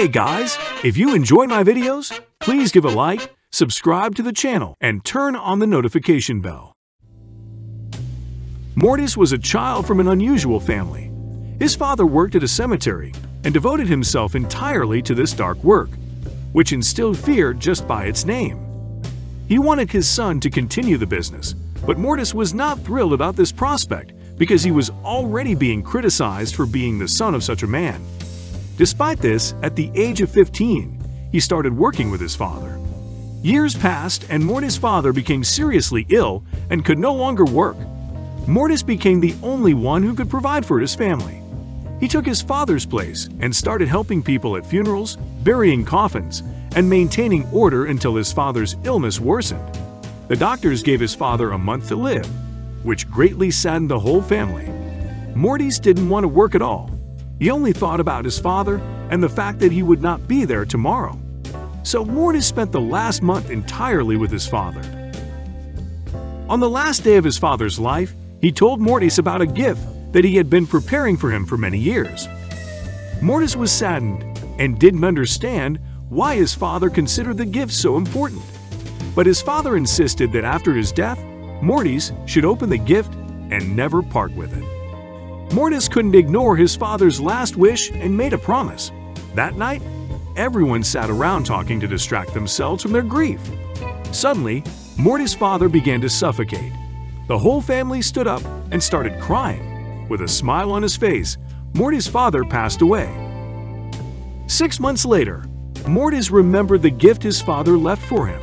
Hey guys, if you enjoy my videos, please give a like, subscribe to the channel, and turn on the notification bell. Mortis was a child from an unusual family. His father worked at a cemetery and devoted himself entirely to this dark work, which instilled fear just by its name. He wanted his son to continue the business, but Mortis was not thrilled about this prospect because he was already being criticized for being the son of such a man. Despite this, at the age of 15, he started working with his father. Years passed and Mortis' father became seriously ill and could no longer work. Mortis became the only one who could provide for his family. He took his father's place and started helping people at funerals, burying coffins, and maintaining order until his father's illness worsened. The doctors gave his father a month to live, which greatly saddened the whole family. Mortis didn't want to work at all. He only thought about his father and the fact that he would not be there tomorrow. So Mortis spent the last month entirely with his father. On the last day of his father's life, he told Mortis about a gift that he had been preparing for him for many years. Mortis was saddened and didn't understand why his father considered the gift so important. But his father insisted that after his death, Mortis should open the gift and never part with it. Mortis couldn't ignore his father's last wish and made a promise. That night, everyone sat around talking to distract themselves from their grief. Suddenly, Mortis' father began to suffocate. The whole family stood up and started crying. With a smile on his face, Mortis' father passed away. 6 months later, Mortis remembered the gift his father left for him.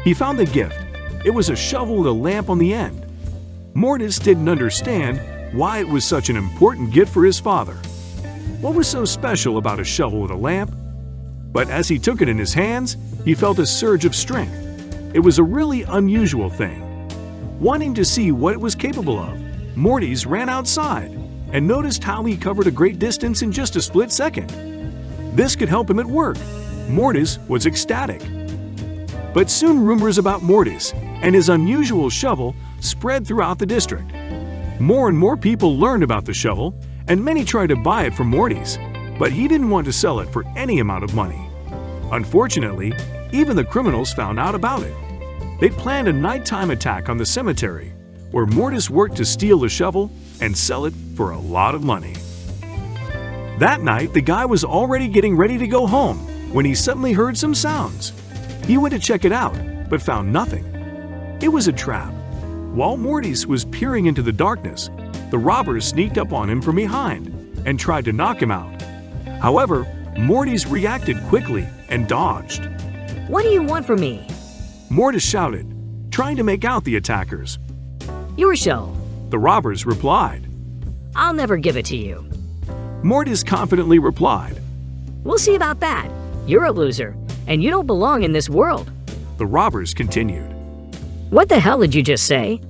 He found the gift. It was a shovel with a lamp on the end. Mortis didn't understand why it was such an important gift for his father. What was so special about a shovel with a lamp? But as he took it in his hands, he felt a surge of strength. It was a really unusual thing. Wanting to see what it was capable of, Mortis ran outside and noticed how he covered a great distance in just a split second. This could help him at work. Mortis was ecstatic. But soon rumors about Mortis and his unusual shovel spread throughout the district. More and more people learned about the shovel, and many tried to buy it from Mortis, but he didn't want to sell it for any amount of money. Unfortunately, even the criminals found out about it. They'd planned a nighttime attack on the cemetery, where Mortis worked to steal the shovel and sell it for a lot of money. That night, the guy was already getting ready to go home when he suddenly heard some sounds. He went to check it out, but found nothing. It was a trap. While Mortis was peering into the darkness, the robbers sneaked up on him from behind and tried to knock him out. However, Mortis reacted quickly and dodged. "What do you want from me?" Mortis shouted, trying to make out the attackers. "Your show." The robbers replied. "I'll never give it to you." Mortis confidently replied. "We'll see about that. You're a loser, and you don't belong in this world." The robbers continued. "What the hell did you just say?"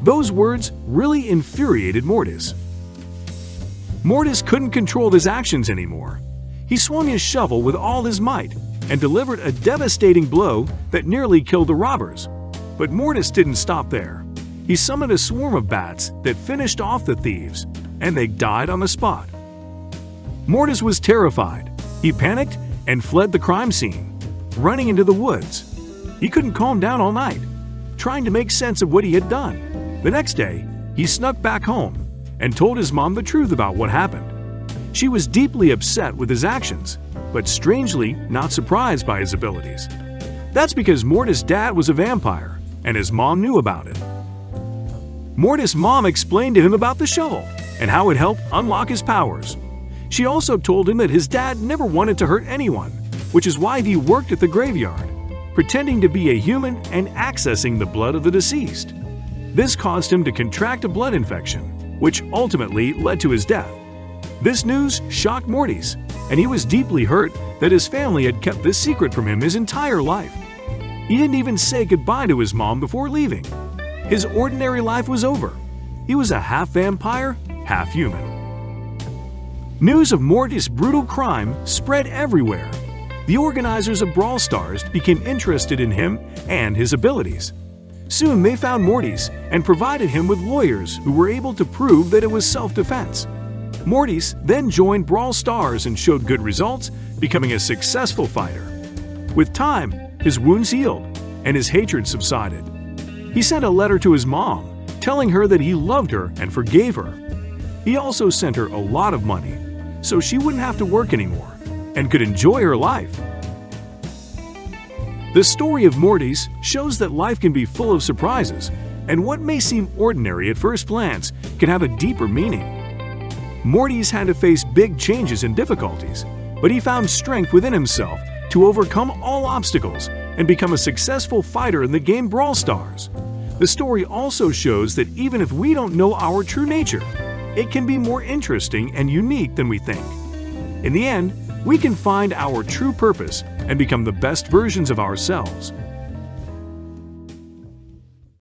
Those words really infuriated Mortis. Mortis couldn't control his actions anymore. He swung his shovel with all his might and delivered a devastating blow that nearly killed the robbers. But Mortis didn't stop there. He summoned a swarm of bats that finished off the thieves, and they died on the spot. Mortis was terrified. He panicked and fled the crime scene, running into the woods. He couldn't calm down all night, trying to make sense of what he had done. The next day, he snuck back home and told his mom the truth about what happened. She was deeply upset with his actions, but strangely not surprised by his abilities. That's because Mortis' dad was a vampire, and his mom knew about it. Mortis' mom explained to him about the shovel and how it helped unlock his powers. She also told him that his dad never wanted to hurt anyone, which is why he worked at the graveyard, pretending to be a human and accessing the blood of the deceased. This caused him to contract a blood infection, which ultimately led to his death. This news shocked Mortis, and he was deeply hurt that his family had kept this secret from him his entire life. He didn't even say goodbye to his mom before leaving. His ordinary life was over. He was a half vampire, half human. News of Mortis' brutal crime spread everywhere. The organizers of Brawl Stars became interested in him and his abilities. Soon they found Mortis and provided him with lawyers who were able to prove that it was self-defense. Mortis then joined Brawl Stars and showed good results, becoming a successful fighter. With time, his wounds healed and his hatred subsided. He sent a letter to his mom, telling her that he loved her and forgave her. He also sent her a lot of money, so she wouldn't have to work anymore and could enjoy her life. The story of Mortis shows that life can be full of surprises, and what may seem ordinary at first glance can have a deeper meaning. Mortis had to face big changes and difficulties, but he found strength within himself to overcome all obstacles and become a successful fighter in the game Brawl Stars. The story also shows that even if we don't know our true nature, it can be more interesting and unique than we think. In the end, we can find our true purpose and become the best versions of ourselves.